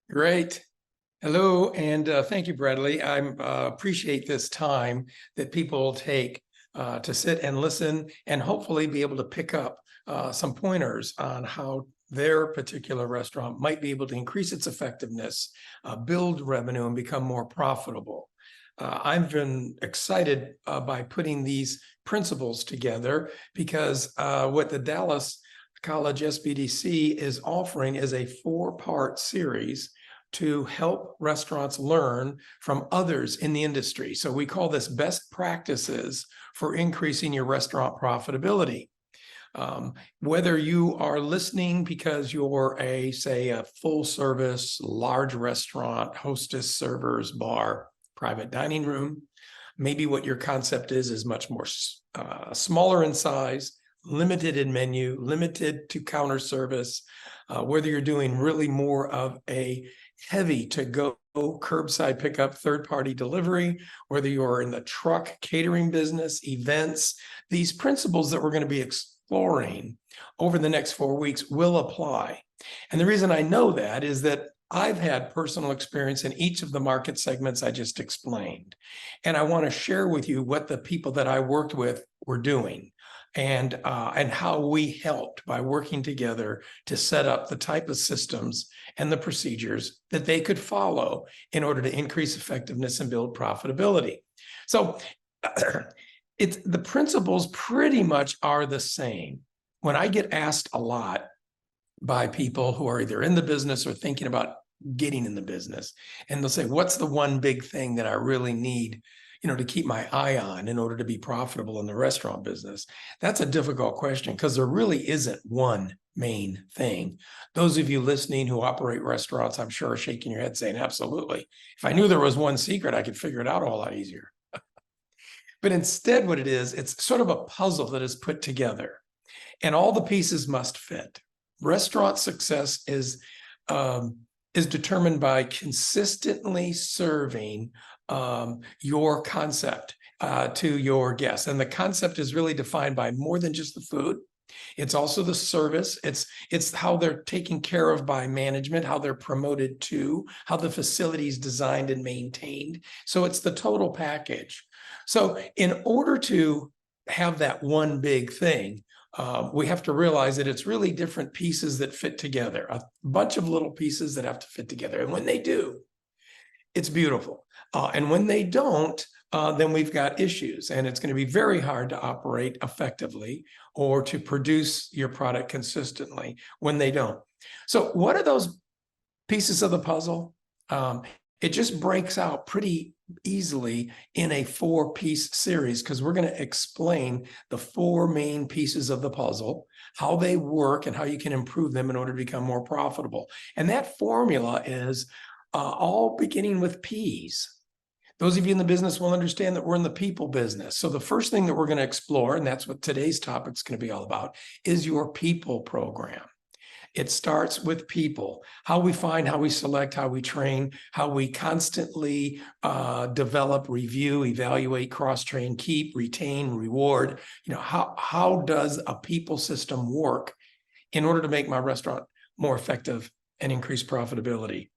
Great. Hello, and thank you, Bradley. I appreciate this time that people take to sit and listen and hopefully be able to pick up some pointers on how their particular restaurant might be able to increase its effectiveness, build revenue, and become more profitable. I've been excited by putting these principles together because what the Dallas College SBDC is offering is a 4-part series to help restaurants learn from others in the industry. So we call this best practices for increasing your restaurant profitability. Whether you are listening because you're say a full service, large restaurant, hostess, servers, bar, private dining room, maybe what your concept is much more smaller in size, limited in menu, limited to counter service, whether you're doing really more of a heavy to go curbside pickup, third-party delivery, whether you're in the truck catering business, events, these principles that we're going to be exploring over the next 4 weeks will apply. And the reason I know that is that I've had personal experience in each of the market segments I just explained. And I want to share with you what the people that I worked with were doing and how we helped by working together to set up the type of systems and the procedures that they could follow in order to increase effectiveness and build profitability. So the principles pretty much are the same. When I get asked a lot by people who are either in the business or thinking about getting in the business, and they'll say, what's the one big thing that I really need to keep my eye on in order to be profitable in the restaurant business? That's a difficult question because there really isn't one main thing. Those of you listening who operate restaurants, I'm sure, are shaking your head saying, absolutely. If I knew there was one secret, I could figure it out a whole lot easier. But instead, what it is, it's sort of a puzzle that is put together, and all the pieces must fit. Restaurant success is determined by consistently serving your concept to your guests. And the concept is really defined by more than just the food. It's also the service. It's how they're taken care of by management, how they're promoted to, how the facility is designed and maintained. So it's the total package. So in order to have that one big thing, we have to realize that it's really different pieces that fit together, a bunch of little pieces that have to fit together. And when they do, it's beautiful. And when they don't, then we've got issues, and it's going to be very hard to operate effectively or to produce your product consistently when they don't. So what are those pieces of the puzzle? It just breaks out pretty easily in a 4-piece series because we're going to explain the 4 main pieces of the puzzle, how they work, and how you can improve them in order to become more profitable. And that formula is all beginning with P's. Those of you in the business will understand that we're in the people business. So the first thing that we're going to explore, and that's what today's topic is going to be all about, is your people program. It starts with people, how we find, how we select, how we train, how we constantly develop, review, evaluate, cross-train, keep, retain, reward. How does a people system work in order to make my restaurant more effective and increase profitability?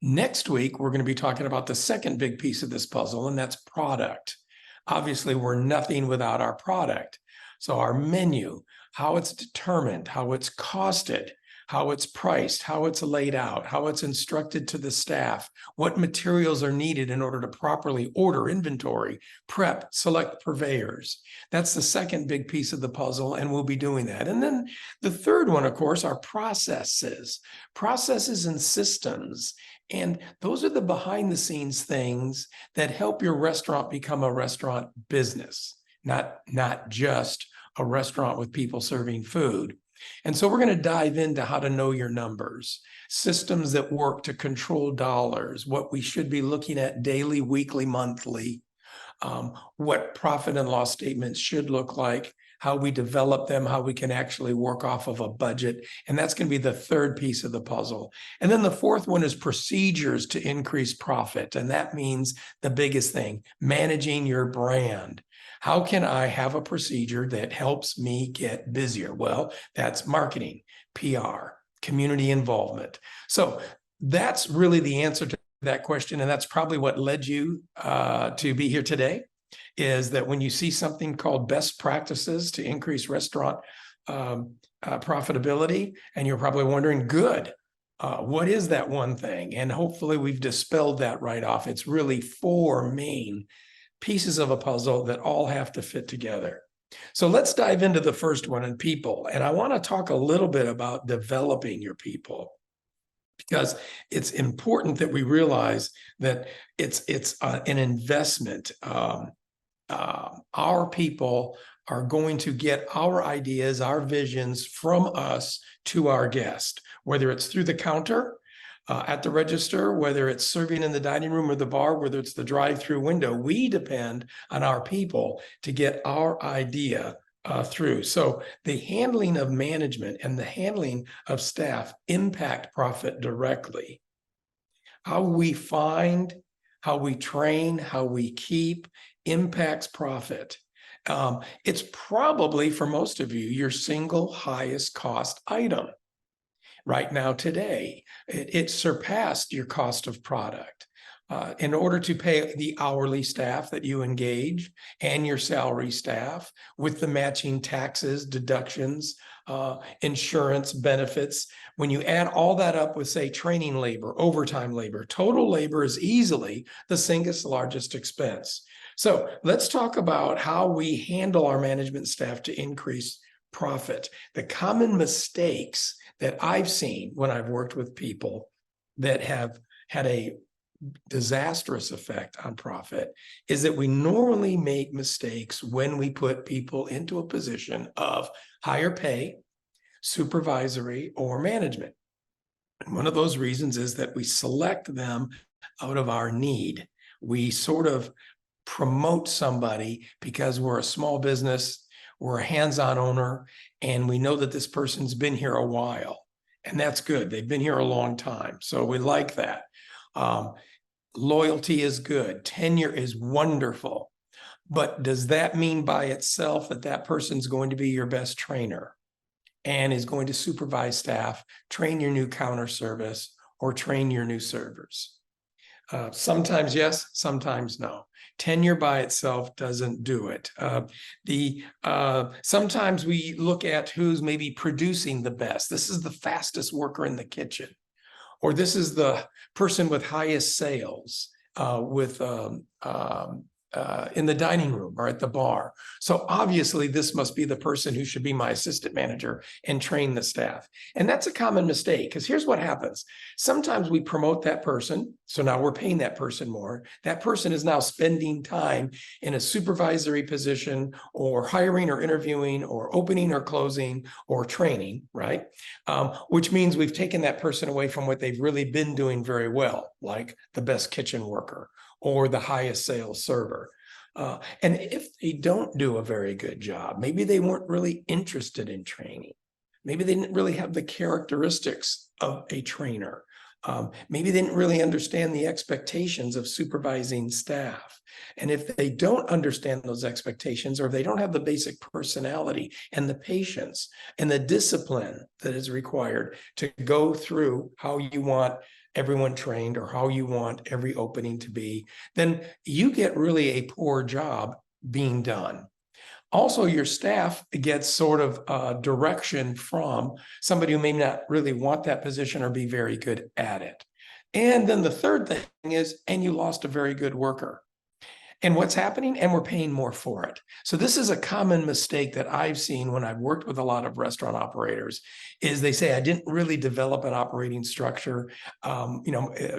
Next week, we're going to be talking about the second big piece of this puzzle, and that's product. Obviously, we're nothing without our product. So our menu, how it's determined, how it's costed, how it's priced, how it's laid out, how it's instructed to the staff, what materials are needed in order to properly order inventory, prep, select purveyors. That's the second big piece of the puzzle, and we'll be doing that. And then the third one, of course, are processes and systems. And those are the behind the scenes things that help your restaurant become a restaurant business, not just a restaurant with people serving food. And so we're going to dive into how to know your numbers, systems that work to control dollars, what we should be looking at daily, weekly, monthly, what profit and loss statements should look like, how we develop them, how we can actually work off of a budget. And that's going to be the third piece of the puzzle. And then the fourth one is procedures to increase profit. And that means the biggest thing, managing your brand. How can I have a procedure that helps me get busier? Well, that's marketing, PR, community involvement. So that's really the answer to that question. And that's probably what led you to be here today, is that when you see something called best practices to increase restaurant profitability, and you're probably wondering, good, what is that one thing? And hopefully we've dispelled that right off. It's really 4 main pieces of a puzzle that all have to fit together. So let's dive into the first one in people. And I want to talk a little bit about developing your people, because it's important that we realize that it's an investment. Our people are going to get our ideas, our visions from us to our guest, whether it's through the counter, at the register, whether it's serving in the dining room or the bar, whether it's the drive-through window. We depend on our people to get our idea through. So the handling of management and the handling of staff impact profit directly. How we find, how we train, how we keep impacts profit. It's probably, for most of you, your single highest cost item. Right now, today, it surpassed your cost of product. In order to pay the hourly staff that you engage and your salary staff with the matching taxes, deductions, insurance, benefits, when you add all that up with, say, training labor, overtime labor, total labor is easily the single largest expense. So let's talk about how we handle our management staff to increase profit. The common mistakes that I've seen when I've worked with people that have had a disastrous effect on profit is that we normally make mistakes when we put people into a position of higher pay, supervisory, or management. And one of those reasons is that we select them out of our need. We sort of promote somebody because we're a small business, we're a hands-on owner, and we know that this person's been here a while. And that's good. They've been here a long time. So we like that. Loyalty is good. Tenure is wonderful. But does that mean by itself that that person's going to be your best trainer and is going to supervise staff, train your new counter service, or train your new servers? Sometimes yes, sometimes no. Tenure by itself doesn't do it. Sometimes we look at who's maybe producing the best. This is the fastest worker in the kitchen, or this is the person with highest sales in the dining room or at the bar. So obviously this must be the person who should be my assistant manager and train the staff. And that's a common mistake, because here's what happens. Sometimes we promote that person. So now we're paying that person more. That person is now spending time in a supervisory position, or hiring or interviewing or opening or closing or training, right? Which means we've taken that person away from what they've really been doing very well, like the best kitchen worker or the highest sales server. And if they don't do a very good job, maybe they weren't really interested in training. Maybe they didn't really have the characteristics of a trainer. Maybe they didn't really understand the expectations of supervising staff. And if they don't understand those expectations, or they don't have the basic personality and the patience and the discipline that is required to go through how you want everyone trained or how you want every opening to be, then you get really a poor job being done. Also, your staff gets sort of direction from somebody who may not really want that position or be very good at it. And then the third thing is, and you lost a very good worker. And what's happening? And we're paying more for it. So this is a common mistake that I've seen when I've worked with a lot of restaurant operators, is they say, I didn't really develop an operating structure.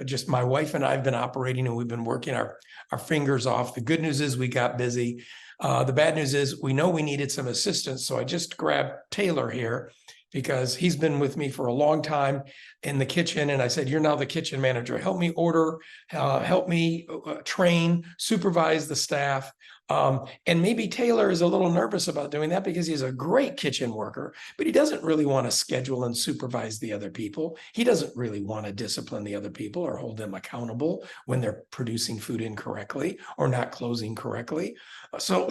Just my wife and I have been operating, and we've been working our fingers off. The good news is we got busy. The bad news is we know we needed some assistance. So I just grabbed Taylor here, because he's been with me for a long time in the kitchen. And I said, you're now the kitchen manager. Help me order, help me train, supervise the staff. And maybe Taylor is a little nervous about doing that because he's a great kitchen worker, but he doesn't really want to schedule and supervise the other people. He doesn't really want to discipline the other people or hold them accountable when they're producing food incorrectly or not closing correctly. So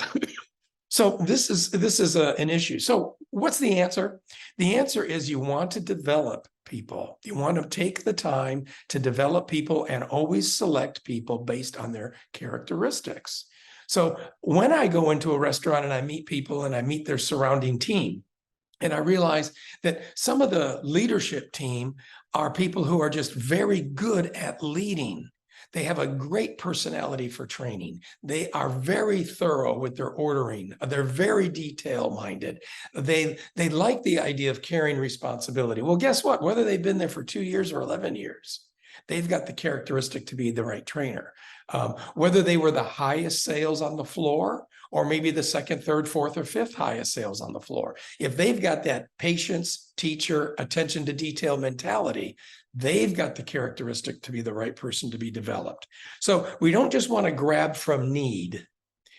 this is an issue. So what's the answer? The answer is you want to develop people. You want to take the time to develop people and always select people based on their characteristics. So when I go into a restaurant and I meet people and I meet their surrounding team, and I realize that some of the leadership team are people who are just very good at leading. They have a great personality for training. They are very thorough with their ordering. They're very detail-minded. They like the idea of carrying responsibility. Well, guess what? Whether they've been there for 2 years or 11 years, they've got the characteristic to be the right trainer. Whether they were the highest sales on the floor or maybe the second, third, fourth, or fifth highest sales on the floor, if they've got that patience, teacher, attention to detail mentality, they've got the characteristic to be the right person to be developed. So we don't just want to grab from need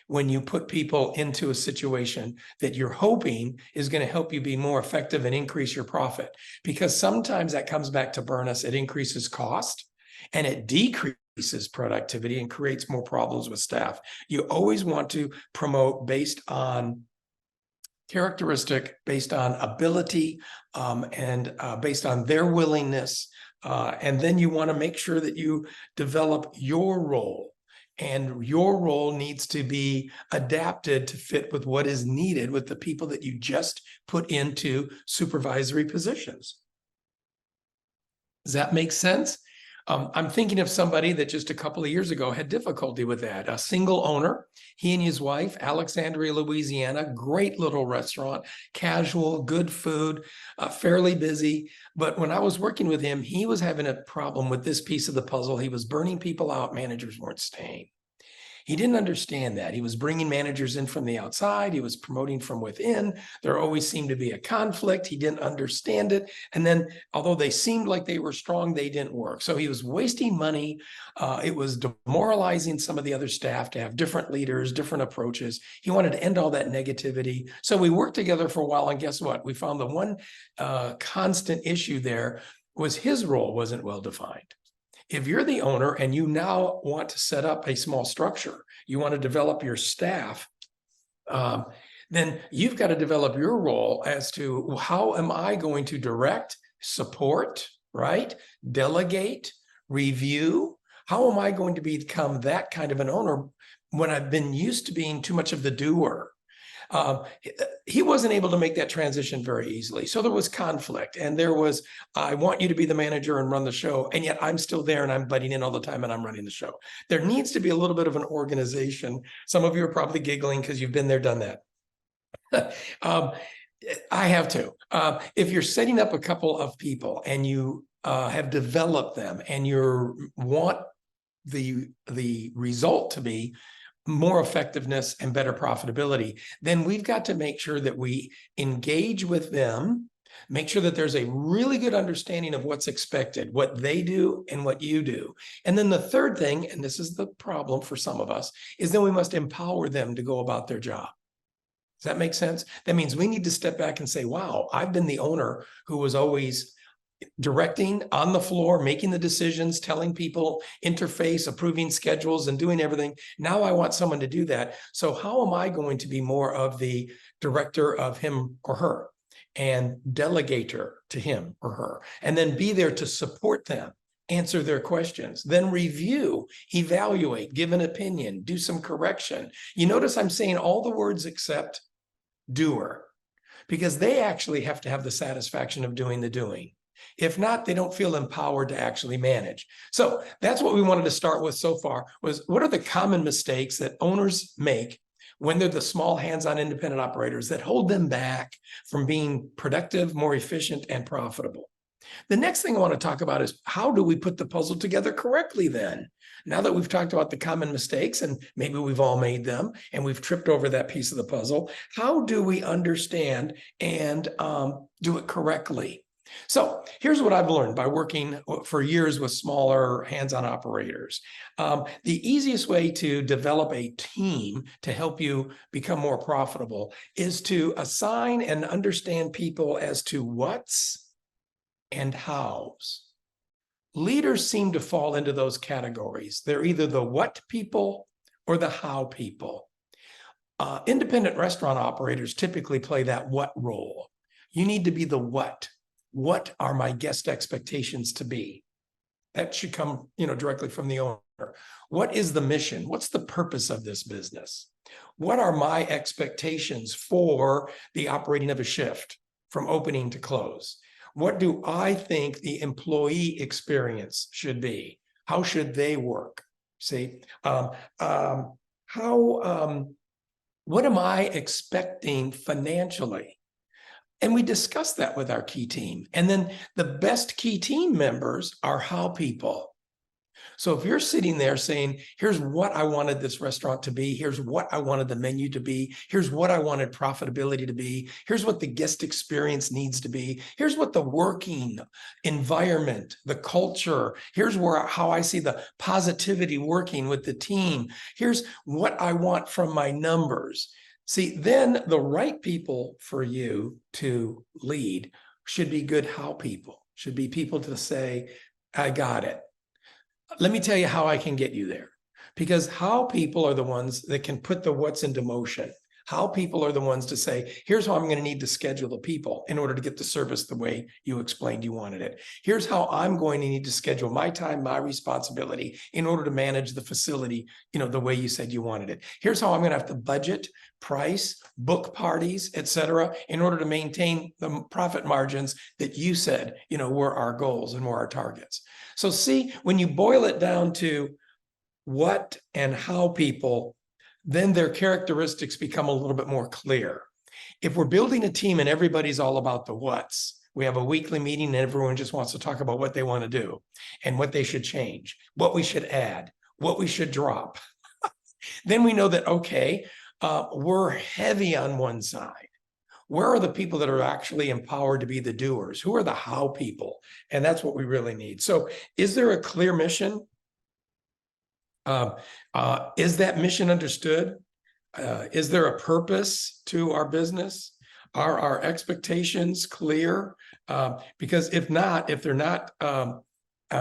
when you put people into a situation that you're hoping is going to help you be more effective and increase your profit. Because sometimes that comes back to burn us. It increases cost and it decreases productivity and creates more problems with staff. You always want to promote based on characteristic, based on ability, and based on their willingness. And then you want to make sure that you develop your role. And your role needs to be adapted to fit with what is needed with the people that you just put into supervisory positions. Does that make sense? I'm thinking of somebody that just a couple of years ago had difficulty with that. A single owner, he and his wife, Alexandria, Louisiana, great little restaurant, casual, good food, fairly busy. But when I was working with him, he was having a problem with this piece of the puzzle. He was burning people out. Managers weren't staying. He didn't understand that. He was bringing managers in from the outside. He was promoting from within. There always seemed to be a conflict. He didn't understand it. And then, although they seemed like they were strong, they didn't work. So he was wasting money. It was demoralizing some of the other staff to have different leaders, different approaches. He wanted to end all that negativity. So we worked together for a while. And guess what? We found the one constant issue there was his role wasn't well defined. If you're the owner and you now want to set up a small structure, you want to develop your staff, then you've got to develop your role as to how am I going to direct, support, right? Delegate, review. How am I going to become that kind of an owner when I've been used to being too much of the doer? He wasn't able to make that transition very easily. So there was conflict and there was, I want you to be the manager and run the show. And yet I'm still there and I'm butting in all the time and I'm running the show. There needs to be a little bit of an organization. Some of you are probably giggling because you've been there, done that. I have to. If you're setting up a couple of people and you have developed them and you want the result to be more effectiveness and better profitability, then we've got to make sure that we engage with them, make sure that there's a really good understanding of what's expected, what they do and what you do. And then the third thing, and this is the problem for some of us, is then we must empower them to go about their job. Does that make sense? That means we need to step back and say, wow, I've been the owner who was always directing on the floor, making the decisions, telling people, interface, approving schedules, and doing everything. Now I want someone to do that. So how am I going to be more of the director of him or her and delegator to him or her, and then be there to support them, answer their questions, then review, evaluate, give an opinion, do some correction. You notice I'm saying all the words except doer, because they actually have to have the satisfaction of doing the doing. If not, they don't feel empowered to actually manage. So that's what we wanted to start with so far, was what are the common mistakes that owners make when they're the small hands-on independent operators that hold them back from being productive, more efficient, and profitable. The next thing I want to talk about is how do we put the puzzle together correctly then? Now that we've talked about the common mistakes, and maybe we've all made them, and we've tripped over that piece of the puzzle, how do we understand and do it correctly? So here's what I've learned by working for years with smaller hands-on operators. The easiest way to develop a team to help you become more profitable is to assign and understand people as to what's and how's. Leaders seem to fall into those categories. They're either the what people or the how people. Independent restaurant operators typically play that what role. You need to be the what. what are my guest expectations to be? That should come, directly from the owner. What is the mission? What's the purpose of this business? What are my expectations for the operating of a shift from opening to close? What do I think the employee experience should be? How should they work? See, what am I expecting financially? And we discuss that with our key team. And then the best key team members are how people. So if you're sitting there saying, here's what I wanted this restaurant to be, here's what I wanted the menu to be, here's what I wanted profitability to be, here's what the guest experience needs to be, here's what the working environment, the culture, here's how I see the positivity working with the team, here's what I want from my numbers. See, then the right people for you to lead should be good how people, should be people to say, I got it. Let me tell you how I can get you there. Because how people are the ones that can put the what's into motion. How people are the ones to say, here's how I'm going to need to schedule the people in order to get the service the way you explained you wanted it. Here's how I'm going to need to schedule my time, my responsibility in order to manage the facility, the way you said you wanted it. Here's how I'm going to have to budget, price, book parties, etc., in order to maintain the profit margins that you said, were our goals and were our targets. So see, when you boil it down to what and how people, then their characteristics become a little bit more clear. If we're building a team and everybody's all about the what's, we have a weekly meeting and everyone just wants to talk about what they want to do and what they should change, what we should add, what we should drop. Then we know that, okay, we're heavy on one side. Where are the people that are actually empowered to be the doers? Who are the how people? And that's what we really need. So is there a clear mission? Is that mission understood? Is there a purpose to our business? Are our expectations clear? Because if they're not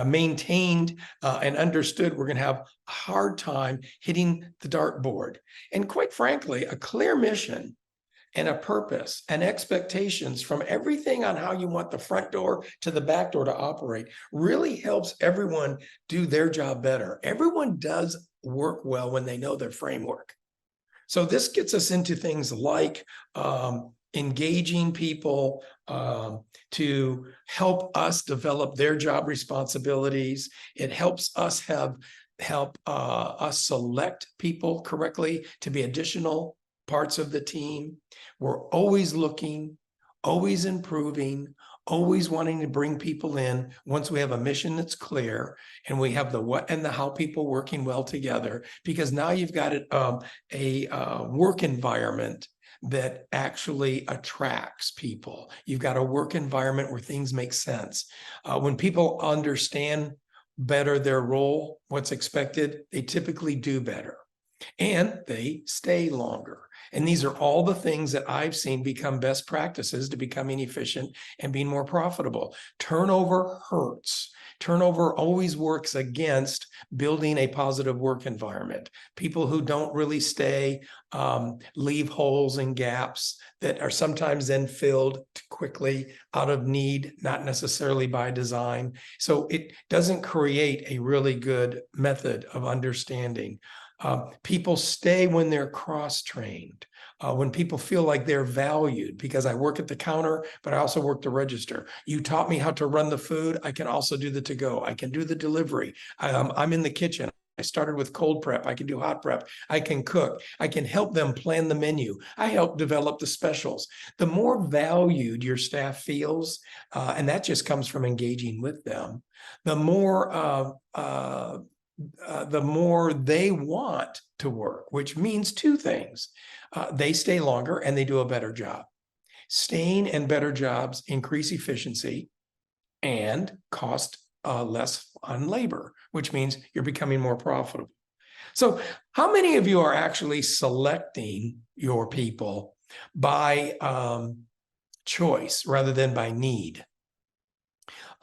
maintained and understood, we're going to have a hard time hitting the dartboard. And quite frankly, a clear mission and a purpose and expectations from everything on how you want the front door to the back door to operate really helps everyone do their job better. Everyone does work well when they know their framework. So this gets us into things like engaging people to help us develop their job responsibilities. It helps us help us select people correctly to be additional parts of the team. We're always looking, always improving, always wanting to bring people in once we have a mission that's clear and we have the what and the how people working well together, because now you've got a work environment that actually attracts people. You've got a work environment where things make sense. When people understand better their role, what's expected, they typically do better and they stay longer. And these are all the things that I've seen become best practices to becoming efficient and being more profitable. Turnover hurts. Turnover always works against building a positive work environment. People who don't really stay leave holes and gaps that are sometimes then filled quickly out of need, not necessarily by design. So it doesn't create a really good method of understanding. People stay when they're cross-trained, when people feel like they're valued, because I work at the counter, but I also work the register. You taught me how to run the food. I can also do the to-go. I can do the delivery. I'm in the kitchen. I started with cold prep. I can do hot prep. I can cook. I can help them plan the menu. I help develop the specials. The more valued your staff feels, and that just comes from engaging with them, the more they want to work, which means two things. They stay longer and they do a better job. Staying and better jobs increase efficiency and cost less on labor, which means you're becoming more profitable. So how many of you are actually selecting your people by choice rather than by need?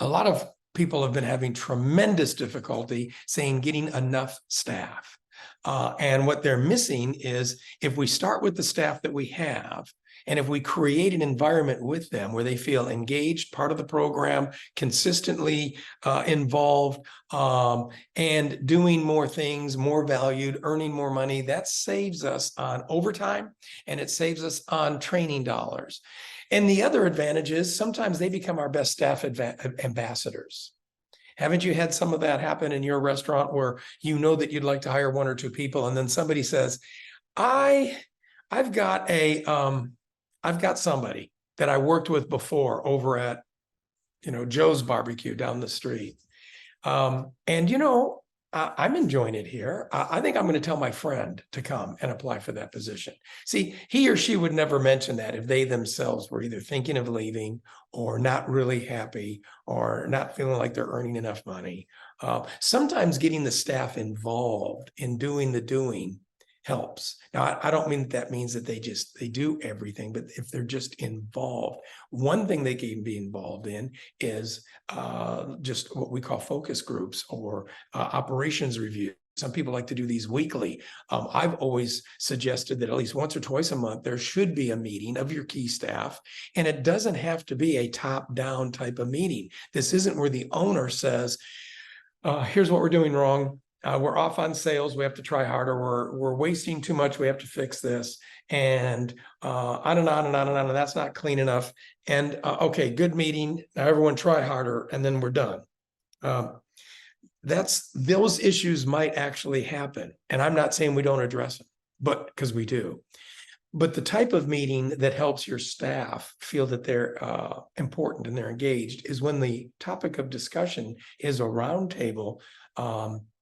A lot of people have been having tremendous difficulty getting enough staff. And what they're missing is, if we start with the staff that we have And if we create an environment with them where they feel engaged, part of the program, consistently involved, and doing more things, more valued, earning more money, that saves us on overtime and it saves us on training dollars. And the other advantage is sometimes they become our best staff ambassadors. Haven't you had some of that happen in your restaurant where you know that you'd like to hire 1 or 2 people and then somebody says, I've got somebody that I worked with before over at, Joe's Barbecue down the street. And I'm enjoying it here. I think I'm going to tell my friend to come and apply for that position. See, he or she would never mention that if they themselves were either thinking of leaving or not really happy or not feeling like they're earning enough money. Sometimes getting the staff involved in doing the doing helps. Now, I don't mean that means that they do everything, but if they're just involved, one thing they can be involved in is just what we call focus groups or operations review. Some people like to do these weekly. I've always suggested that at least once or twice a month, there should be a meeting of your key staff, and it doesn't have to be a top-down type of meeting. This isn't where the owner says, here's what we're doing wrong. We're off on sales. We have to try harder. We're wasting too much. We have to fix this. And on and on and on and on. And that's not clean enough. And okay, good meeting. Now everyone try harder, and then we're done. Those issues might actually happen. And I'm not saying we don't address them, but because we do. But the type of meeting that helps your staff feel that they're important and they're engaged is when the topic of discussion is a roundtable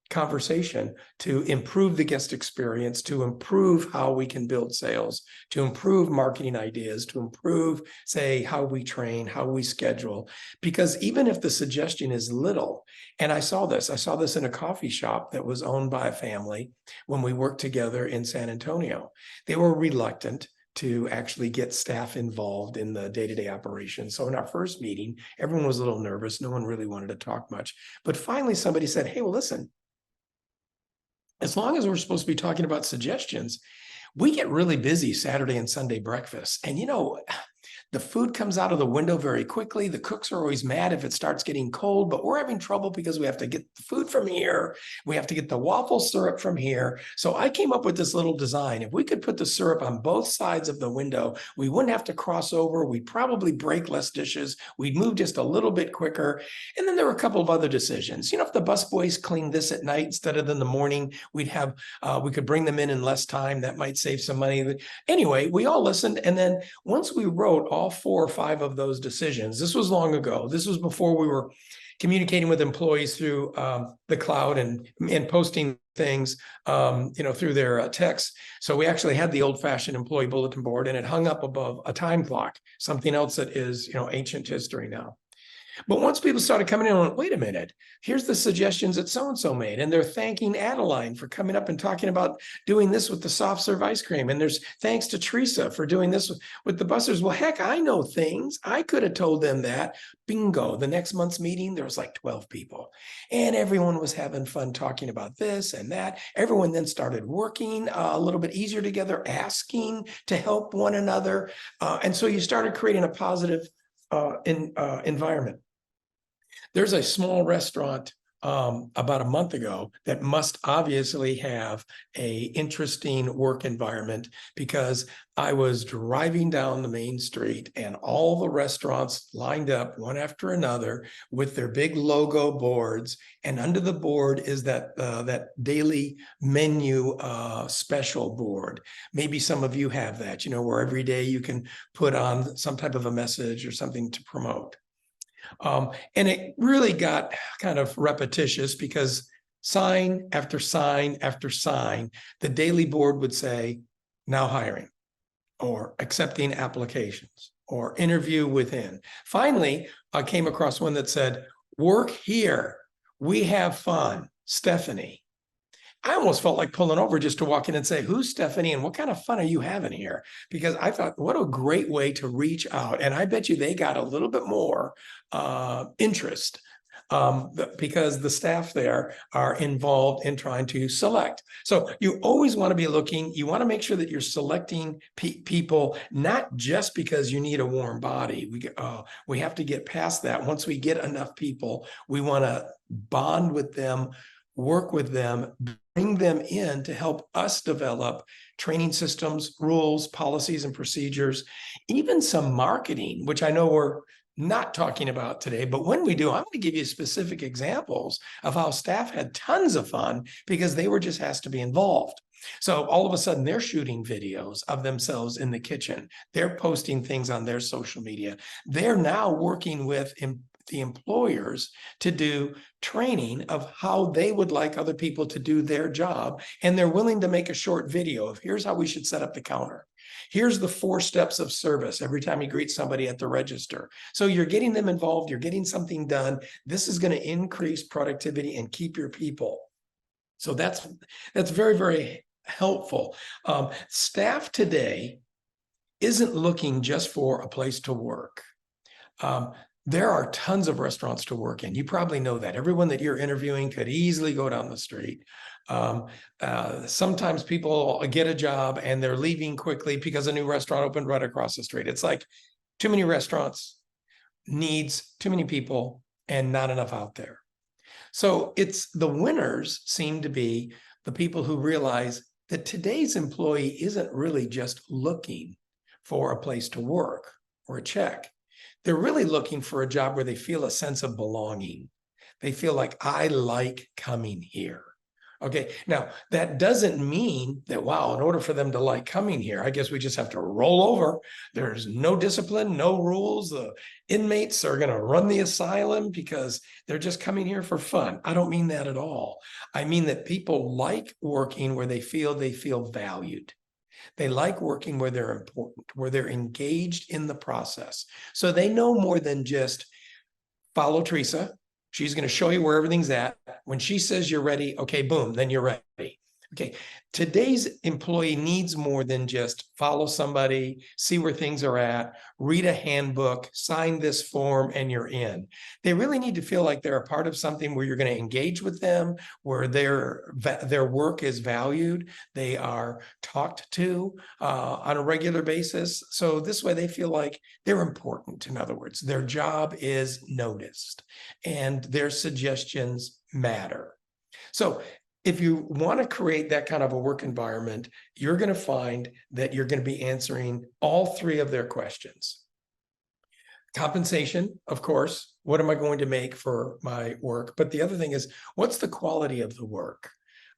conversation to improve the guest experience, to improve how we can build sales, to improve marketing ideas, to improve, say, how we train, how we schedule. Because even if the suggestion is little, and I saw this in a coffee shop that was owned by a family when we worked together in San Antonio. They were reluctant to actually get staff involved in the day-to-day operations. So in our first meeting, everyone was a little nervous. No one really wanted to talk much. But finally, somebody said, hey, well, listen, as long as we're supposed to be talking about suggestions, we get really busy Saturday and Sunday breakfast. And the food comes out of the window very quickly. The cooks are always mad if it starts getting cold, but we're having trouble because we have to get the food from here. We have to get the waffle syrup from here. So I came up with this little design. If we could put the syrup on both sides of the window, we wouldn't have to cross over. We'd probably break less dishes. We'd move just a little bit quicker. And then there were a couple of other decisions. If the busboys cleaned this at night instead of in the morning, we could bring them in less time. That might save some money. Anyway, we all listened. And then once we wrote all 4 or 5 of those decisions. This was long ago. This was before we were communicating with employees through the cloud and posting things, through their texts. So we actually had the old-fashioned employee bulletin board, and it hung up above a time clock, something else that is, ancient history now. But once people started coming in and went, wait a minute, here's the suggestions that so-and-so made. And they're thanking Adeline for coming up and talking about doing this with the soft serve ice cream. And there's thanks to Teresa for doing this with the busters. Well, heck, I know things. I could have told them that. Bingo. The next month's meeting, there was like 12 people. And everyone was having fun talking about this and that. Everyone then started working a little bit easier together, asking to help one another. And so you started creating a positive environment. There's a small restaurant about a month ago that must obviously have a interesting work environment, because I was driving down the main street and all the restaurants lined up one after another with their big logo boards, and under the board is that daily menu special board. Maybe some of you have that, where every day you can put on some type of a message or something to promote. And it really got kind of repetitious, because sign after sign after sign, the daily board would say, now hiring, or accepting applications, or interview within. Finally, I came across one that said, work here, we have fun, Stephanie. I almost felt like pulling over just to walk in and say, who's Stephanie and what kind of fun are you having here? Because I thought, what a great way to reach out. And I bet you they got a little bit more interest because the staff there are involved in trying to select. So you always want to be looking, you want to make sure that you're selecting people, not just because you need a warm body. We have to get past that. Once we get enough people, we want to bond with them, work with them, bring them in to help us develop training systems, rules, policies, and procedures, even some marketing, which I know we're not talking about today, but when we do, I'm going to give you specific examples of how staff had tons of fun because they were just asked to be involved. So all of a sudden they're shooting videos of themselves in the kitchen. They're posting things on their social media. They're now working with the employers to do training of how they would like other people to do their job. And they're willing to make a short video of here's how we should set up the counter. Here's the 4 steps of service every time you greet somebody at the register. So you're getting them involved, you're getting something done. This is going to increase productivity and keep your people. So that's very, very helpful. Staff today isn't looking just for a place to work. There are tons of restaurants to work in. You probably know that. Everyone that you're interviewing could easily go down the street. Sometimes people get a job and they're leaving quickly because a new restaurant opened right across the street. It's like too many restaurants, needs too many people, and not enough out there. So it's the winners seem to be the people who realize that today's employee isn't really just looking for a place to work or a check. They're really looking for a job where they feel a sense of belonging. They feel like, I like coming here. Okay, now that doesn't mean that, wow, in order for them to like coming here, I guess we just have to roll over. There's no discipline, no rules. The inmates are going to run the asylum because they're just coming here for fun. I don't mean that at all. I mean that people like working where they feel valued. They like working where they're important, where they're engaged in the process. So they know more than just follow Teresa. She's going to show you where everything's at. When she says you're ready, okay, boom, then you're ready. Okay, today's employee needs more than just follow somebody, see where things are at, read a handbook, sign this form, and you're in. They really need to feel like they're a part of something where you're going to engage with them, where their work is valued, they are talked to on a regular basis. So this way they feel like they're important. In other words, their job is noticed and their suggestions matter. So if you want to create that kind of a work environment, you're going to find that you're going to be answering all 3 of their questions. Compensation, of course, what am I going to make for my work? But the other thing is, what's the quality of the work?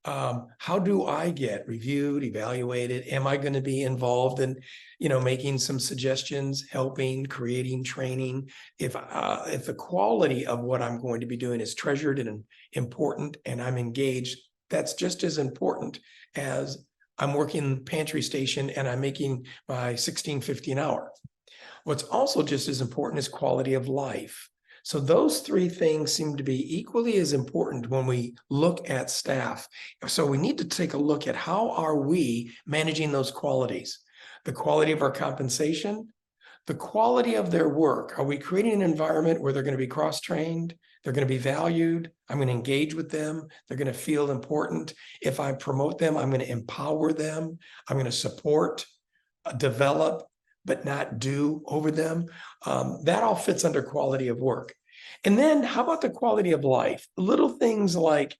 How do I get reviewed, evaluated? Am I going to be involved in, making some suggestions, helping, creating, training? If the quality of what I'm going to be doing is treasured and important, and I'm engaged, that's just as important as I'm working pantry station and I'm making my $16.50 an hour. What's also just as important is quality of life. So those 3 things seem to be equally as important when we look at staff. So we need to take a look at how are we managing those qualities? The quality of our compensation, the quality of their work. Are we creating an environment where they're going to be cross-trained? They're going to be valued. I'm going to engage with them. They're going to feel important. If I promote them, I'm going to empower them. I'm going to support, develop, but not do over them. That all fits under quality of work. And then how about the quality of life? Little things like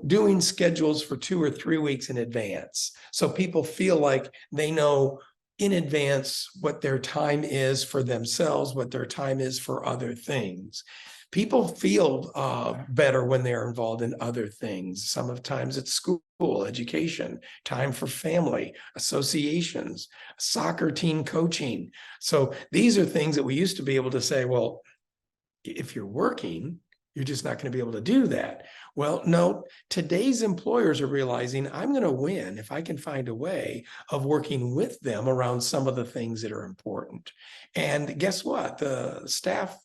doing schedules for 2 or 3 weeks in advance. So people feel like they know in advance what their time is for themselves, what their time is for other things. People feel better when they're involved in other things. Sometimes it's school, education, time for family, associations, soccer team coaching. So these are things that we used to be able to say, well, if you're working, you're just not going to be able to do that. Well, no, today's employers are realizing I'm going to win if I can find a way of working with them around some of the things that are important. And guess what? The staff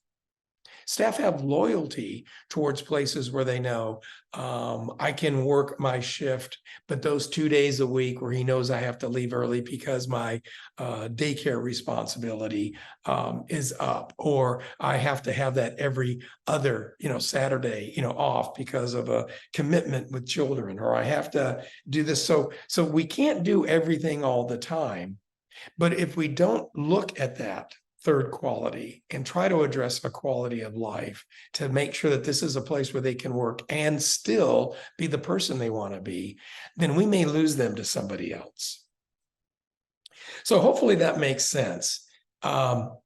Staff have loyalty towards places where they know I can work my shift, but those 2 days a week where he knows I have to leave early because my daycare responsibility is up, or I have to have that every other, Saturday, off because of a commitment with children, or I have to do this. So we can't do everything all the time. But if we don't look at that third quality and try to address a quality of life to make sure that this is a place where they can work and still be the person they want to be, then we may lose them to somebody else. So hopefully that makes sense.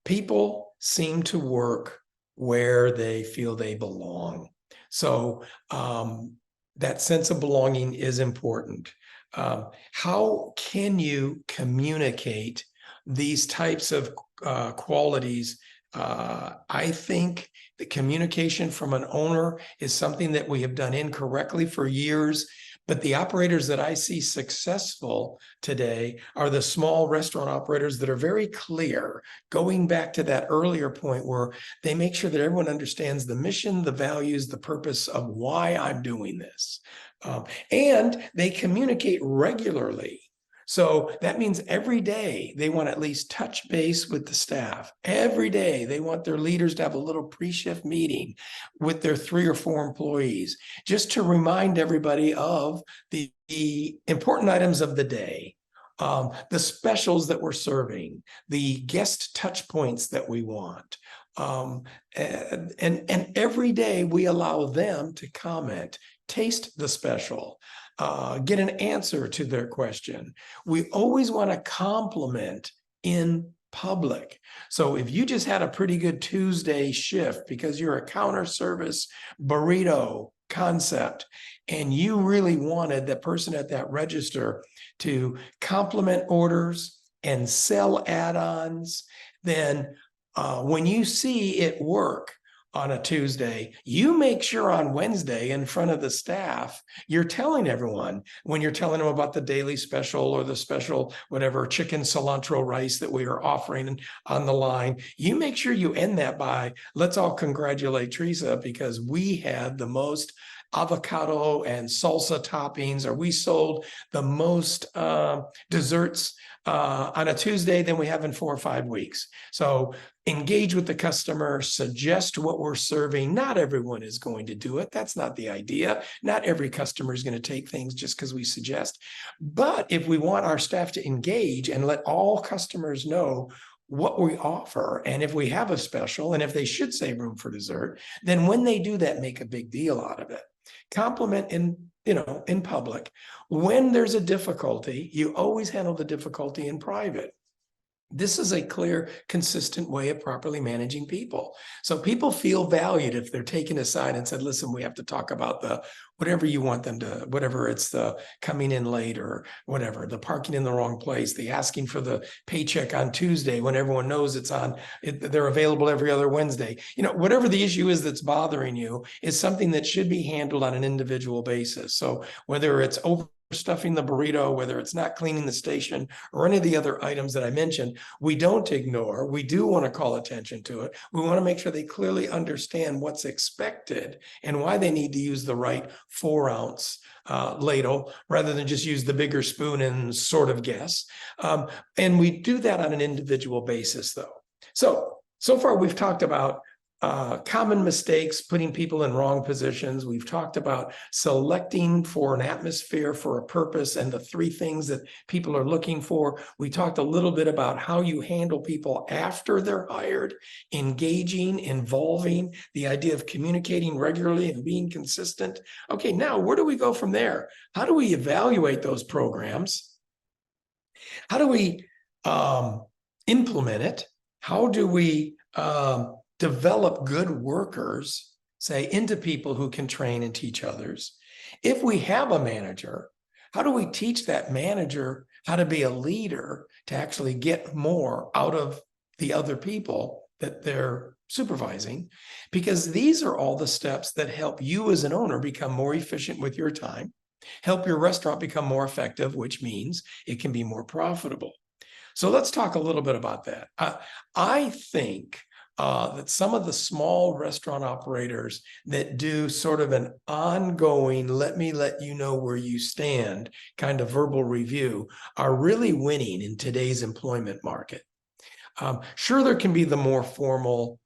People seem to work where they feel they belong. So that sense of belonging is important. How can you communicate these types of qualities? I think the communication from an owner is something that we have done incorrectly for years. But the operators that I see successful today are the small restaurant operators that are very clear, going back to that earlier point where they make sure that everyone understands the mission, the values, the purpose of why I'm doing this. And they communicate regularly. So that means every day they want to at least touch base with the staff. Every day they want their leaders to have a little pre-shift meeting with their 3 or 4 employees, just to remind everybody of the important items of the day, the specials that we're serving, the guest touch points that we want. And every day we allow them to comment, taste the special, get an answer to their question. We always want to compliment in public. So if you just had a pretty good Tuesday shift because you're a counter service burrito concept, and you really wanted the person at that register to compliment orders and sell add-ons, then when you see it work on a Tuesday, you make sure on Wednesday in front of the staff, you're telling everyone, when you're telling them about the daily special or the special, whatever, chicken cilantro rice that we are offering on the line, you make sure you end that by, let's all congratulate Teresa because we had the most avocado and salsa toppings, or we sold the most desserts on a Tuesday than we have in 4 or 5 weeks. So engage with the customer, suggest what we're serving. Not everyone is going to do it. That's not the idea. Not every customer is going to take things just because we suggest. But if we want our staff to engage and let all customers know what we offer, and if we have a special, and if they should save room for dessert, then when they do that, make a big deal out of it. Compliment in public. When there's a difficulty, you always handle the difficulty in private. This is a clear, consistent way of properly managing people. So people feel valued if they're taken aside and said, listen, we have to talk about the whatever you want them to, whatever it's the coming in late or whatever, the parking in the wrong place, the asking for the paycheck on Tuesday when everyone knows they're available every other Wednesday. Whatever the issue is that's bothering you is something that should be handled on an individual basis. So whether it's overstuffing the burrito, whether it's not cleaning the station, or any of the other items that I mentioned, we don't ignore. We do want to call attention to it. We want to make sure they clearly understand what's expected and why they need to use the right 4-ounce ladle rather than just use the bigger spoon and sort of guess. And we do that on an individual basis, though. So far we've talked about common mistakes, putting people in wrong positions. We've talked about selecting for an atmosphere for a purpose and the 3 things that people are looking for. We talked a little bit about how you handle people after they're hired, engaging, involving, the idea of communicating regularly and being consistent. Okay, now where do we go from there? How do we evaluate those programs? How do we implement it? How do we develop good workers, say, into people who can train and teach others? If we have a manager, how do we teach that manager how to be a leader to actually get more out of the other people that they're supervising? Because these are all the steps that help you as an owner become more efficient with your time, help your restaurant become more effective, which means it can be more profitable. So let's talk a little bit about that. I think that some of the small restaurant operators that do sort of an ongoing, let me let you know where you stand kind of verbal review are really winning in today's employment market. Sure, there can be the more formal,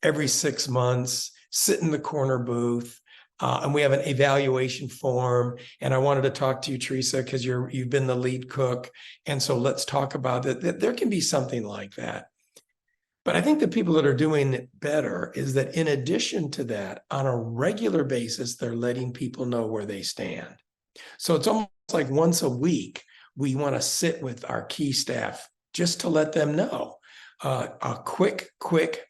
every 6 months, sit in the corner booth, and we have an evaluation form. And I wanted to talk to you, Teresa, because you've been the lead cook. And so let's talk about it. There can be something like that. But I think the people that are doing it better is that in addition to that, on a regular basis, they're letting people know where they stand. So it's almost like once a week, we want to sit with our key staff just to let them know. A quick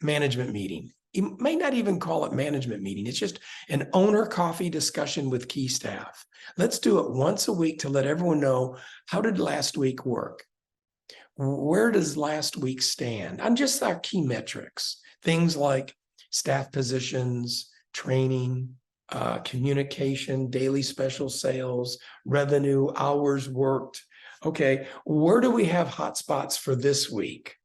management meeting. You may not even call it management meeting. It's just an owner coffee discussion with key staff. Let's do it once a week to let everyone know, how did last week work? Where does last week stand on just our key metrics? Things like staff positions, training, communication, daily special sales, revenue, hours worked. Okay, where do we have hotspots for this week?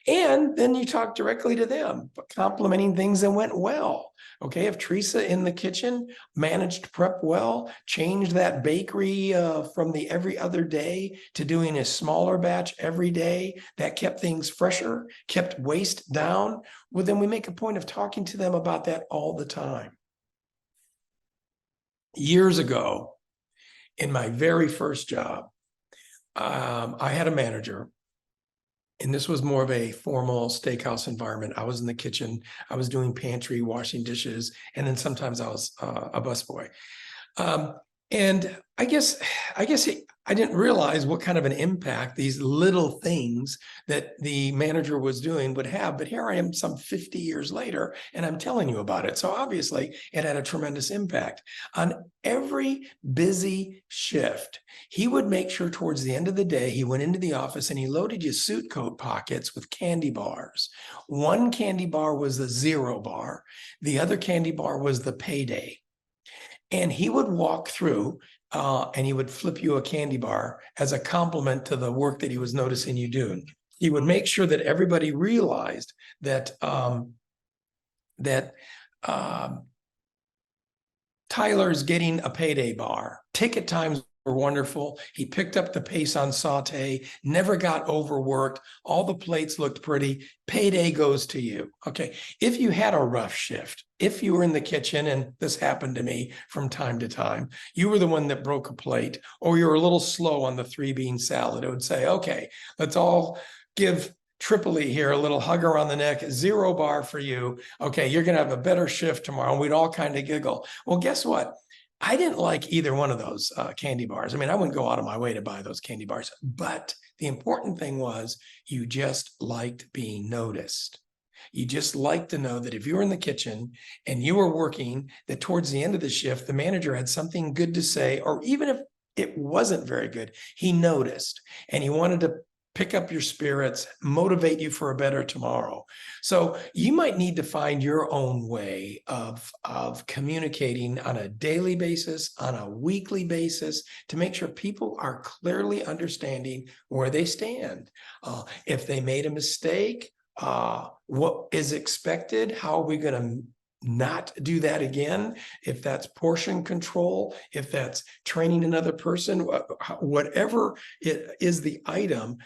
And then you talk directly to them, complimenting things that went well. Okay, if Teresa in the kitchen managed prep well, changed that bakery from the every other day to doing a smaller batch every day, that kept things fresher, kept waste down, well, then we make a point of talking to them about that all the time. Years ago, in my very first job, I had a manager. And this was more of a formal steakhouse environment. I was in the kitchen. I was doing pantry, washing dishes, and then sometimes I was a busboy. And I guess I didn't realize what kind of an impact these little things that the manager was doing would have. But here I am some 50 years later, and I'm telling you about it. So obviously, it had a tremendous impact. On every busy shift, he would make sure towards the end of the day, he went into the office and he loaded your suit coat pockets with candy bars. One candy bar was the 0 bar. The other candy bar was the payday. And he would walk through and he would flip you a candy bar as a compliment to the work that he was noticing you doing. He would make sure that everybody realized that Tyler's getting a payday bar. Ticket times were wonderful. He picked up the pace on saute, never got overworked. All the plates looked pretty. Payday goes to you. Okay. If you had a rough shift, if you were in the kitchen, and this happened to me from time to time, you were the one that broke a plate, or you were a little slow on the 3-bean salad, it would say, okay, let's all give Tripoli here a little hug around the neck, 0 bar for you. Okay, you're going to have a better shift tomorrow. And we'd all kind of giggle. Well, guess what? I didn't like either one of those candy bars. I mean, I wouldn't go out of my way to buy those candy bars, but the important thing was you just liked being noticed. You just liked to know that if you were in the kitchen and you were working, that towards the end of the shift, the manager had something good to say, or even if it wasn't very good, he noticed and he wanted to pick up your spirits, motivate you for a better tomorrow. So you might need to find your own way of communicating on a daily basis, on a weekly basis, to make sure people are clearly understanding where they stand. If they made a mistake, what is expected? How are we going to not do that again? If that's portion control, if that's training another person, whatever it is the item,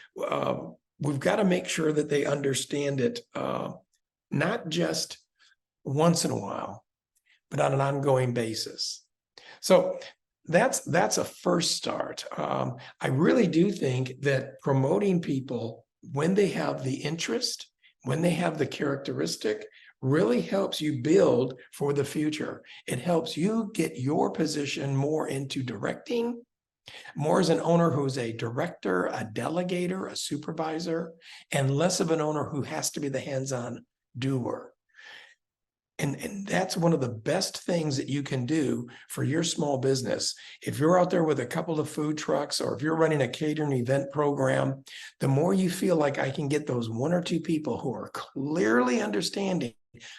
we've got to make sure that they understand it, not just once in a while, but on an ongoing basis. So that's a first start. I really do think that promoting people when they have the interest, when they have the characteristic, really helps you build for the future. It helps you get your position more into directing, more as an owner who's a director, a delegator, a supervisor, and less of an owner who has to be the hands-on doer. And that's one of the best things that you can do for your small business. If you're out there with a couple of food trucks, or if you're running a catering event program, the more you feel like I can get those 1 or 2 people who are clearly understanding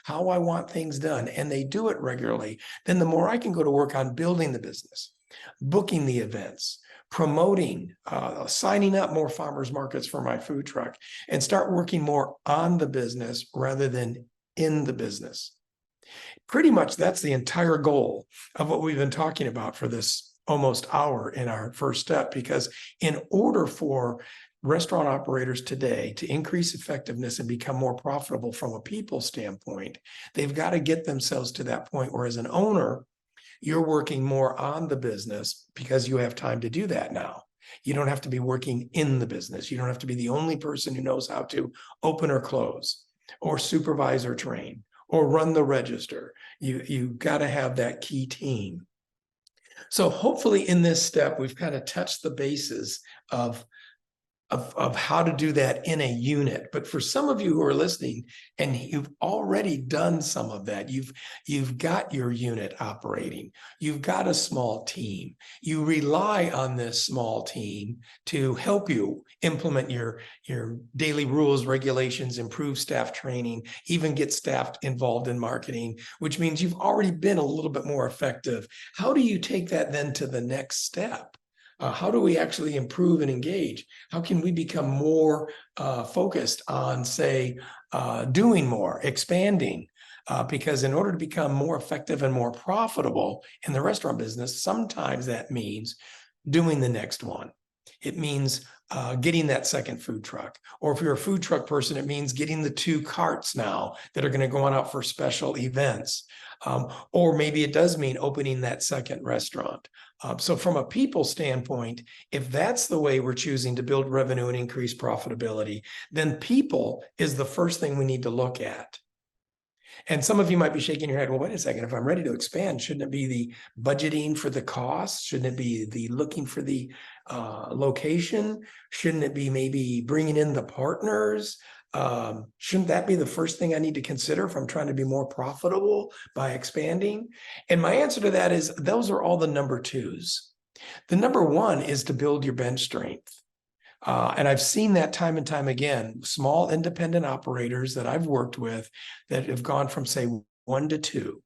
how I want things done, and they do it regularly, then the more I can go to work on building the business, booking the events, promoting, signing up more farmers markets for my food truck, and start working more on the business rather than in the business. Pretty much that's the entire goal of what we've been talking about for this almost hour in our first step, because in order for restaurant operators today to increase effectiveness and become more profitable from a people standpoint, they've got to get themselves to that point where, as an owner, you're working more on the business because you have time to do that now. You don't have to be working in the business. You don't have to be the only person who knows how to open or close or supervise or train or run the register. You got to have that key team. So hopefully in this step, we've kind of touched the bases of how to do that in a unit. But for some of you who are listening and you've already done some of that, you've got your unit operating, you've got a small team, you rely on this small team to help you implement your daily rules, regulations, improve staff training, even get staff involved in marketing, which means you've already been a little bit more effective. How do you take that then to the next step? How do we actually improve and engage? How can we become more focused on, say, doing more, expanding? Because in order to become more effective and more profitable in the restaurant business, sometimes that means doing the next one. It means getting that second food truck. Or if you're a food truck person, it means getting the 2 carts now that are going to go on out for special events. Or maybe it does mean opening that second restaurant. So from a people standpoint, if that's the way we're choosing to build revenue and increase profitability, then people is the first thing we need to look at. And some of you might be shaking your head, well, wait a second, if I'm ready to expand, shouldn't it be the budgeting for the cost? Shouldn't it be the looking for the location? Shouldn't it be maybe bringing in the partners? Shouldn't that be the first thing I need to consider if I'm trying to be more profitable by expanding? And my answer to that is those are all the number 2s. The number 1 is to build your bench strength. And I've seen that time and time again, small independent operators that I've worked with that have gone from, say, 1 to 2,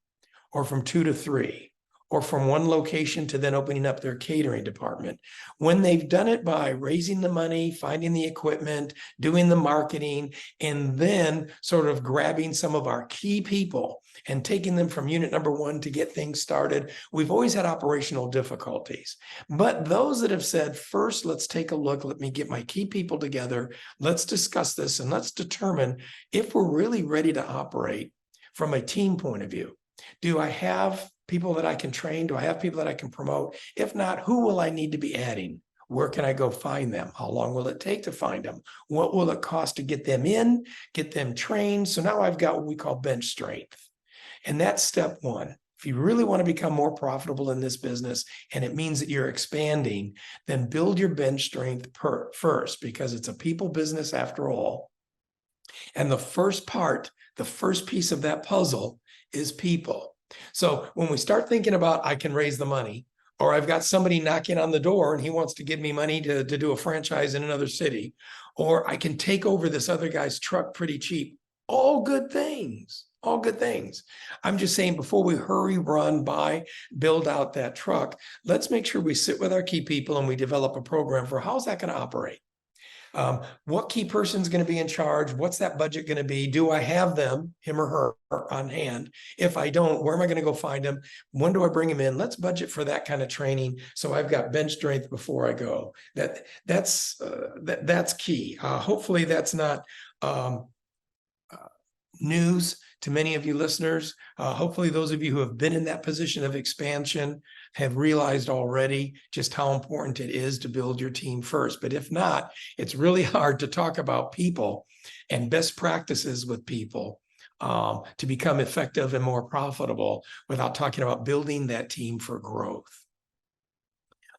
or from 2 to 3, or from one location to then opening up their catering department. When they've done it by raising the money, finding the equipment, doing the marketing, and then sort of grabbing some of our key people and taking them from unit number 1 to get things started, we've always had operational difficulties. But those that have said, first, let's take a look, let me get my key people together, let's discuss this, and let's determine if we're really ready to operate from a team point of view. Do I have people that I can train? Do I have people that I can promote? If not, who will I need to be adding? Where can I go find them? How long will it take to find them? What will it cost to get them in, get them trained? So now I've got what we call bench strength. And that's step 1. If you really want to become more profitable in this business, and it means that you're expanding, then build your bench strength first, because it's a people business after all. And the first part, the first piece of that puzzle is people. So when we start thinking about, I can raise the money, or I've got somebody knocking on the door and he wants to give me money to do a franchise in another city, or I can take over this other guy's truck pretty cheap, all good things. All good things. I'm just saying, before we hurry, run, buy, build out that truck, let's make sure we sit with our key people and we develop a program for how's that going to operate. What key person is going to be in charge? What's that budget going to be? Do I have them, him or her, on hand? If I don't, where am I going to go find them? When do I bring them in? Let's budget for that kind of training, so I've got bench strength before I go. That's key. Hopefully that's not news to many of you listeners. Hopefully those of you who have been in that position of expansion have realized already just how important it is to build your team first. But if not, it's really hard to talk about people and best practices with people to become effective and more profitable without talking about building that team for growth.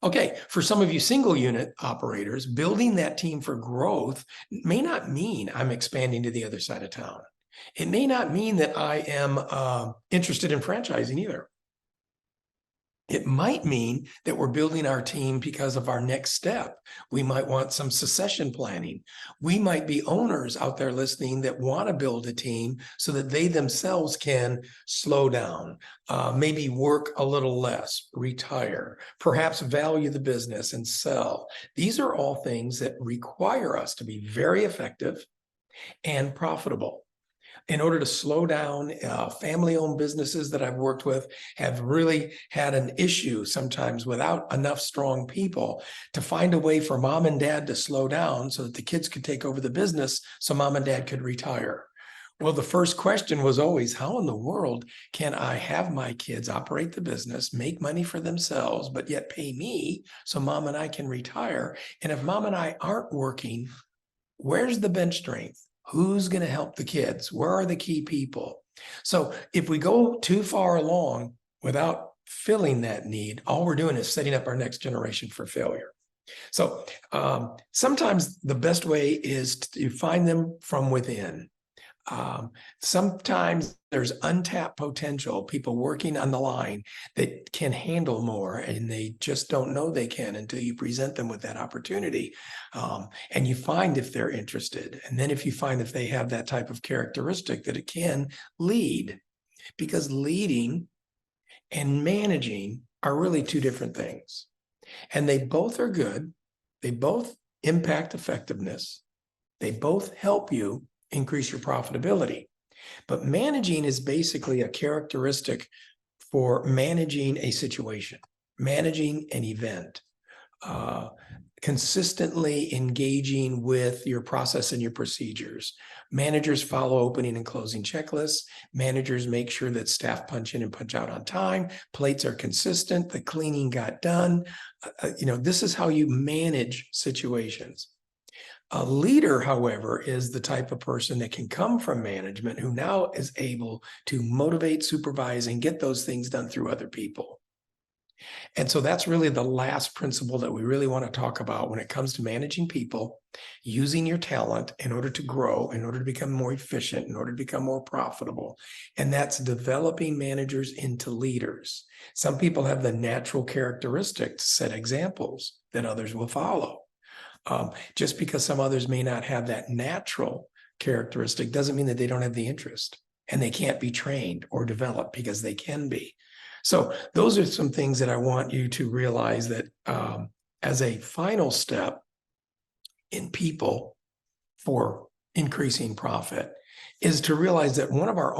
Okay, for some of you single unit operators, building that team for growth may not mean I'm expanding to the other side of town. It may not mean that I am interested in franchising either. It might mean that we're building our team because of our next step. We might want some succession planning. We might be owners out there listening that want to build a team so that they themselves can slow down, maybe work a little less, retire, perhaps value the business and sell. These are all things that require us to be very effective and profitable. In order to slow down, family-owned businesses that I've worked with have really had an issue sometimes without enough strong people to find a way for mom and dad to slow down so that the kids could take over the business so mom and dad could retire. Well, the first question was always, how in the world can I have my kids operate the business, make money for themselves, but yet pay me so mom and I can retire? And if mom and I aren't working, where's the bench strength? Who's going to help the kids? Where are the key people? So if we go too far along without filling that need, all we're doing is setting up our next generation for failure. So sometimes the best way is to find them from within. Sometimes there's untapped potential, people working on the line that can handle more, and they just don't know they can until you present them with that opportunity. And you find if they're interested. And then if you find if they have that type of characteristic that it can lead, because leading and managing are really two different things. And they both are good. They both impact effectiveness. They both help you increase your profitability. But managing is basically a characteristic for managing a situation, managing an event, consistently engaging with your process and your procedures. Managers follow opening and closing checklists. Managers make sure that staff punch in and punch out on time. Plates are consistent. The cleaning got done. This is how you manage situations. A leader, however, is the type of person that can come from management who now is able to motivate, supervise, and get those things done through other people. And so that's really the last principle that we really want to talk about when it comes to managing people, using your talent in order to grow, in order to become more efficient, in order to become more profitable. And that's developing managers into leaders. Some people have the natural characteristic to set examples that others will follow. Just because some others may not have that natural characteristic doesn't mean that they don't have the interest, and they can't be trained or developed, because they can be. So those are some things that I want you to realize, that as a final step in people for increasing profit is to realize that one of our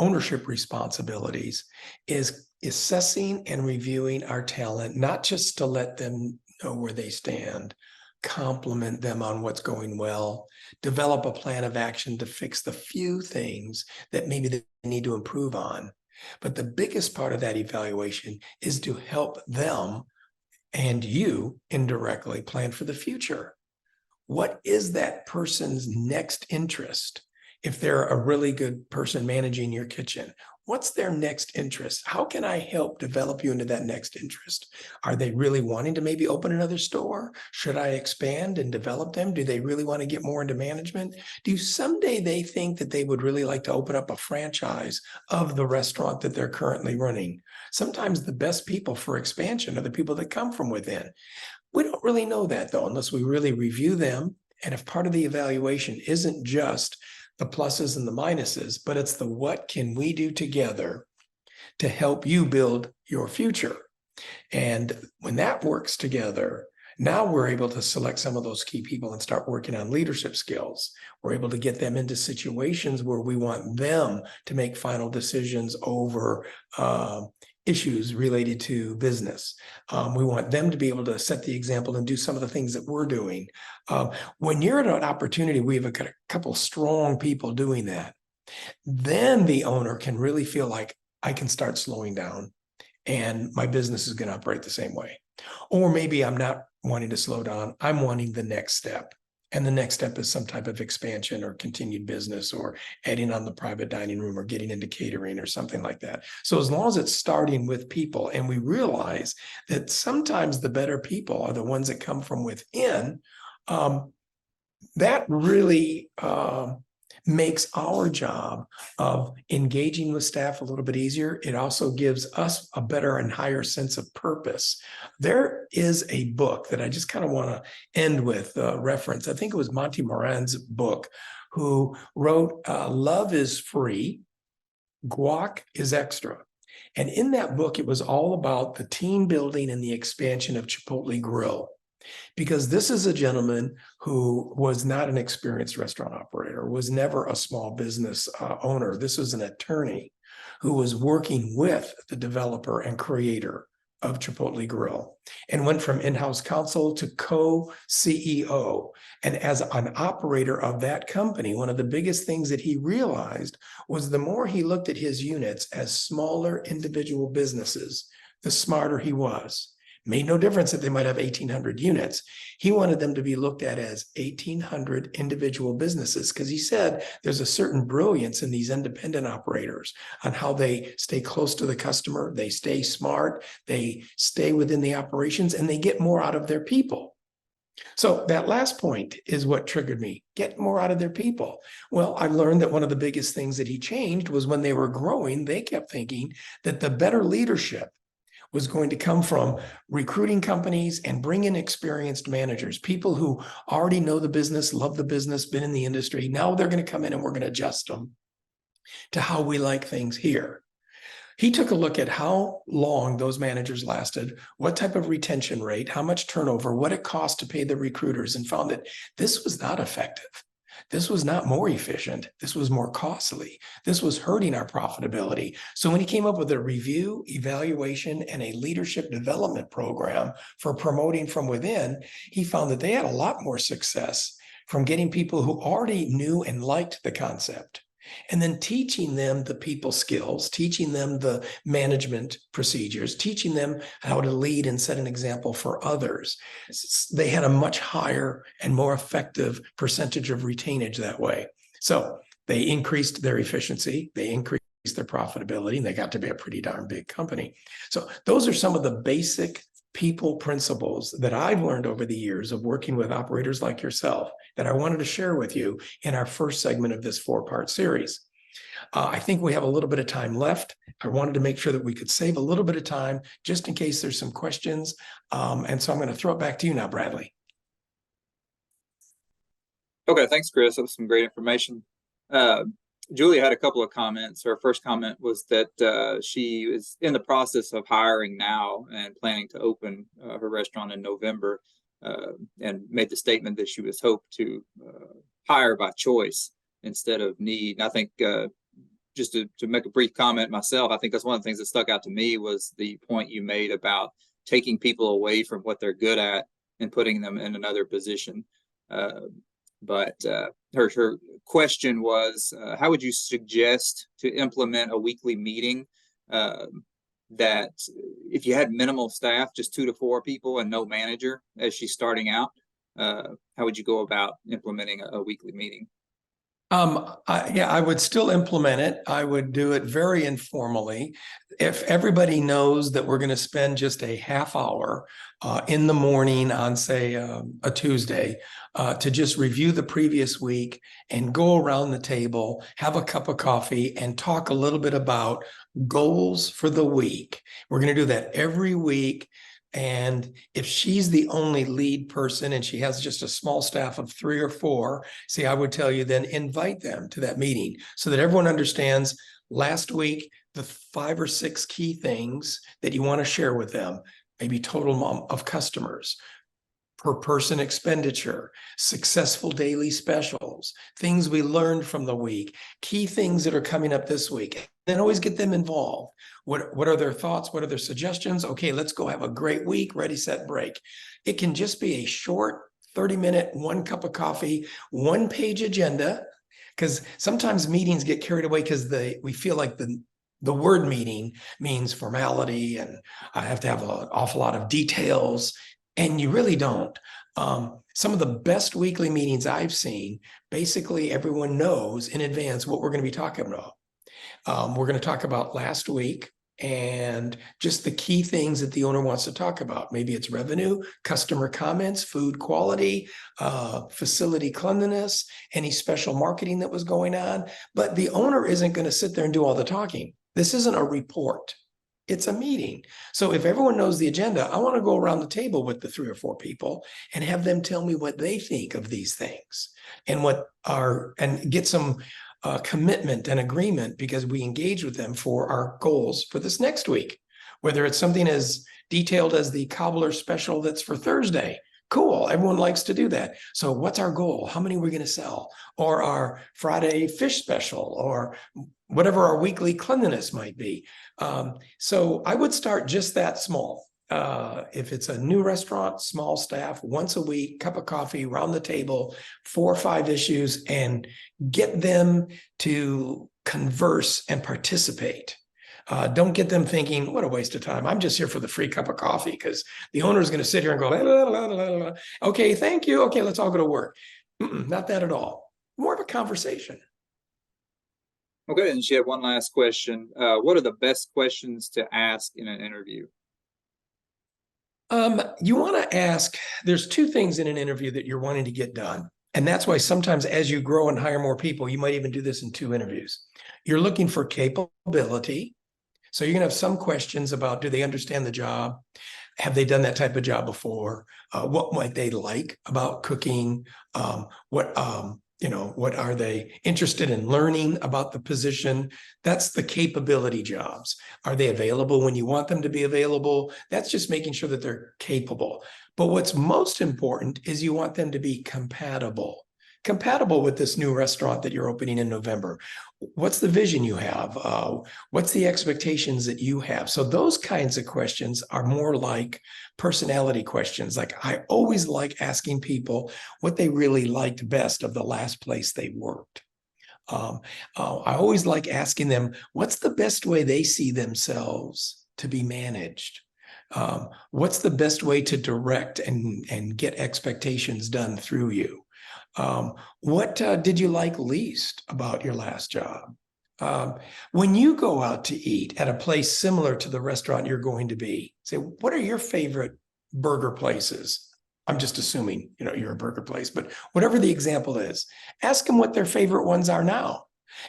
ownership responsibilities is assessing and reviewing our talent, not just to let them know where they stand, compliment them on what's going well, develop a plan of action to fix the few things that maybe they need to improve on. But the biggest part of that evaluation is to help them and you indirectly plan for the future. What is that person's next interest? If they're a really good person managing your kitchen, what's their next interest? How can I help develop you into that next interest? Are they really wanting to maybe open another store? Should I expand and develop them? Do they really want to get more into management? Do someday they think that they would really like to open up a franchise of the restaurant that they're currently running? Sometimes the best people for expansion are the people that come from within. We don't really know that, though, unless we really review them. And if part of the evaluation isn't just the pluses and the minuses, but it's the what can we do together to help you build your future. And when that works together, now we're able to select some of those key people and start working on leadership skills. We're able to get them into situations where we want them to make final decisions over issues related to business. We want them to be able to set the example and do some of the things that we're doing. When you're at an opportunity, we have a couple strong people doing that. Then the owner can really feel like, I can start slowing down and my business is going to operate the same way. Or maybe I'm not wanting to slow down. I'm wanting the next step. And the next step is some type of expansion or continued business, or adding on the private dining room, or getting into catering or something like that. So as long as it's starting with people, and we realize that sometimes the better people are the ones that come from within, that really makes our job of engaging with staff a little bit easier. It also gives us a better and higher sense of purpose. There is a book that I just kind of want to end with reference. I think it was Monty Moran's book, who wrote Love is Free, Guac is Extra. And in that book, it was all about the team building and the expansion of Chipotle Grill. Because this is a gentleman who was not an experienced restaurant operator, was never a small business owner. This was an attorney who was working with the developer and creator of Chipotle Grill and went from in-house counsel to co-CEO. And as an operator of that company, one of the biggest things that he realized was the more he looked at his units as smaller individual businesses, the smarter he was. Made no difference that they might have 1,800 units. He wanted them to be looked at as 1,800 individual businesses because he said there's a certain brilliance in these independent operators on how they stay close to the customer, they stay smart, they stay within the operations, and they get more out of their people. So that last point is what triggered me. Get more out of their people. Well, I learned that one of the biggest things that he changed was when they were growing, they kept thinking that the better leadership was going to come from recruiting companies and bring in experienced managers, people who already know the business, love the business, been in the industry. Now they're going to come in and we're going to adjust them to how we like things here. He took a look at how long those managers lasted, what type of retention rate, how much turnover, what it cost to pay the recruiters, and found that this was not effective. This was not more efficient. This was more costly. This was hurting our profitability. So when he came up with a review, evaluation, and a leadership development program for promoting from within, he found that they had a lot more success from getting people who already knew and liked the concept, and then teaching them the people skills, teaching them the management procedures, teaching them how to lead and set an example for others. They had a much higher and more effective percentage of retainage that way. So they increased their efficiency, they increased their profitability, and they got to be a pretty darn big company. So those are some of the basic people principles that I've learned over the years of working with operators like yourself that I wanted to share with you in our first segment of this 4-part series. I think we have a little bit of time left. I wanted to make sure that we could save a little bit of time just in case there's some questions. And so I'm going to throw it back to you now, Bradley. Okay, thanks, Chris. That was some great information. Julie had a couple of comments. Her first comment was that she is in the process of hiring now and planning to open her restaurant in November, and made the statement that she was hoped to hire by choice instead of need. And I think just to make a brief comment myself, I think that's one of the things that stuck out to me was the point you made about taking people away from what they're good at and putting them in another position. But her question was, how would you suggest to implement a weekly meeting that if you had minimal staff, just 2 to 4 people and no manager as she's starting out, how would you go about implementing a weekly meeting? Yeah, I would still implement it. I would do it very informally. If everybody knows that we're going to spend just a half hour in the morning on, say, a Tuesday, to just review the previous week and go around the table, have a cup of coffee, and talk a little bit about goals for the week. We're going to do that every week. And if she's the only lead person and she has just a small staff of 3 or 4, see, I would tell you then invite them to that meeting so that everyone understands last week, the 5 or 6 key things that you want to share with them, maybe total of customers, per person expenditure, successful daily specials, things we learned from the week, key things that are coming up this week. Then always get them involved. What are their thoughts? What are their suggestions? Okay, let's go have a great week, ready, set, break. It can just be a short 30-minute, 1 cup of coffee, 1-page agenda, because sometimes meetings get carried away because we feel like the word meeting means formality and I have to have an awful lot of details. And you really don't. Some of the best weekly meetings I've seen, basically everyone knows in advance what we're going to be talking about. We're going to talk about last week. and just the key things that the owner wants to talk about. Maybe it's revenue, customer comments, food quality, facility cleanliness, any special marketing that was going on. But the owner isn't going to sit there and do all the talking. This isn't a report. It's a meeting. So if everyone knows the agenda, I want to go around the table with the 3 or 4 people and have them tell me what they think of these things and get some commitment and agreement, because we engage with them for our goals for this next week. Whether it's something as detailed as the cobbler special that's for Thursday. Cool. Everyone likes to do that. So what's our goal? How many are we going to sell? Or our Friday fish special, or whatever our weekly cleanliness might be. So I would start just that small. If it's a new restaurant, small staff, once a week, cup of coffee, around the table, 4 or 5 issues, and get them to converse and participate. Don't get them thinking, what a waste of time. I'm just here for the free cup of coffee, because the owner is going to sit here and go, la, la, la, la, la. Okay, thank you. Okay, let's all go to work. Not that at all. More of a conversation. Okay, and she had one last question. What are the best questions to ask in an interview? You want to ask, there's 2 things in an interview that you're wanting to get done. And that's why sometimes as you grow and hire more people, you might even do this in 2 interviews. You're looking for capability. So you're going to have some questions about, do they understand the job? Have they done that type of job before? What might they like about cooking? What are they interested in learning about the position? That's the capability jobs. Are they available when you want them to be available? That's just making sure that they're capable. But what's most important is you want them to be compatible with this new restaurant that you're opening in November. What's the vision you have? What's the expectations that you have? So those kinds of questions are more like personality questions. Like, I always like asking people what they really liked best of the last place they worked. I always like asking them, what's the best way they see themselves to be managed? What's the best way to direct and get expectations done through you? What did you like least about your last job? When you go out to eat at a place similar to the restaurant you're going to be, say, what are your favorite burger places? I'm just assuming, you're a burger place, but whatever the example is, ask them what their favorite ones are now.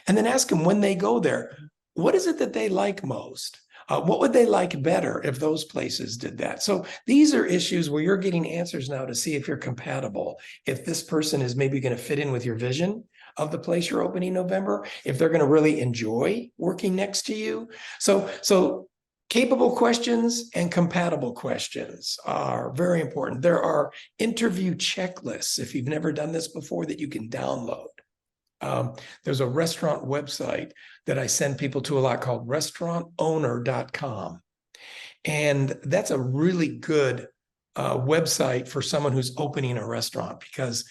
And then ask them, when they go there, what is it that they like most? What would they like better if those places did that? So these are issues where you're getting answers now to see if you're compatible, if this person is maybe going to fit in with your vision of the place you're opening in November, if they're going to really enjoy working next to you. So capable questions and compatible questions are very important. There are interview checklists, if you've never done this before, that you can download. There's a restaurant website that I send people to a lot called restaurantowner.com. And that's a really good website for someone who's opening a restaurant, because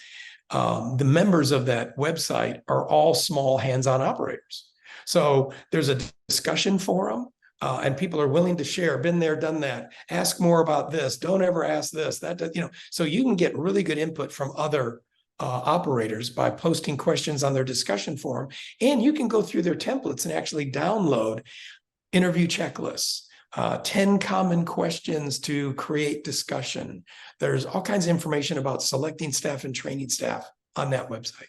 the members of that website are all small hands-on operators. So there's a discussion forum, and people are willing to share, been there, done that, ask more about this, don't ever ask this, so you can get really good input from other operators by posting questions on their discussion forum, and you can go through their templates and actually download interview checklists, 10 common questions to create discussion. There's all kinds of information about selecting staff and training staff on that website.